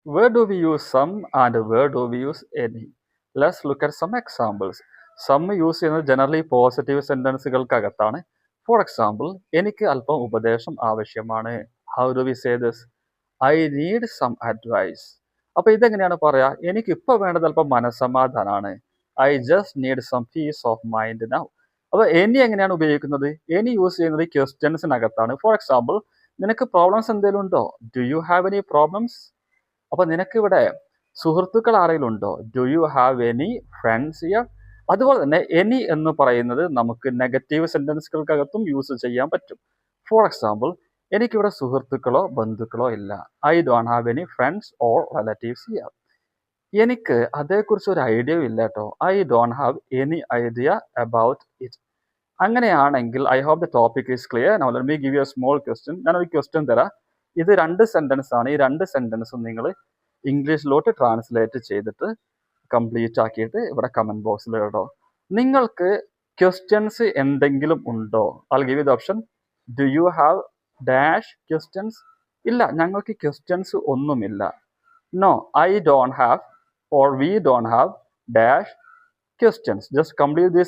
Where do we use some and where do we use any? Let's look at some examples. Some use ചെയ്യുന്നത് generally positive സെന്റൻസുകൾക്കകത്താണ്. For example, എനിക്ക് അല്പം ഉപദേശം ആവശ്യമാണ്. How do we say this? I need some advice. അപ്പൊ ഇതെങ്ങനെയാണ് പറയാ? എനിക്ക് ഇപ്പൊ വേണ്ടത് അല്പം മനസ്സമാധാനാണ്. I just need some peace of mind now. അപ്പൊ എനി എങ്ങനെയാണ് ഉപയോഗിക്കുന്നത്? എനി യൂസ് ചെയ്യുന്നത് ക്വസ്റ്റ്യൻസിനകത്താണ്. ഫോർ എക്സാമ്പിൾ, നിനക്ക് പ്രോബ്ലംസ് എന്തെങ്കിലും ഉണ്ടോ? Do you have any problems? അപ്പൊ നിനക്ക് ഇവിടെ സുഹൃത്തുക്കൾ ആരെങ്കിലും ഉണ്ടോ? Do you have any friends here? അതുപോലെ തന്നെ എനി എന്ന് പറയുന്നത് നമുക്ക് നെഗറ്റീവ് സെന്റൻസുകൾക്കകത്തും യൂസ് ചെയ്യാൻ പറ്റും. ഫോർ എക്സാമ്പിൾ, എനിക്കിവിടെ സുഹൃത്തുക്കളോ ബന്ധുക്കളോ ഇല്ല. I don't have any friends or relatives here. എനിക്ക് അതേക്കുറിച്ച് ഒരു ഐഡിയ ഇല്ല കേട്ടോ. I don't have any idea about it. അങ്ങനെയാണെങ്കിൽ I hope the topic is clear. Now let me give you a small question. ഞാനൊരു ക്വസ്റ്റ്യൻ തരാം. ഇത് 2 sentence ആണ്. ഈ 2 സെന്റൻസും നിങ്ങൾ ഇംഗ്ലീഷിലോട്ട് ട്രാൻസ്ലേറ്റ് ചെയ്തിട്ട് കംപ്ലീറ്റ് ആക്കിയിട്ട് ഇവിടെ കമന്റ് ബോക്സിൽ ഇടോ. നിങ്ങൾക്ക് ക്വസ്റ്റ്യൻസ് എന്തെങ്കിലും ഉണ്ടോ? I give you the option. Do you have dash questions? ഇല്ല, ഞങ്ങൾക്ക് ക്വസ്റ്റ്യൻസ് ഒന്നുമില്ല. No, I don't have or we don't have dash questions. Just complete this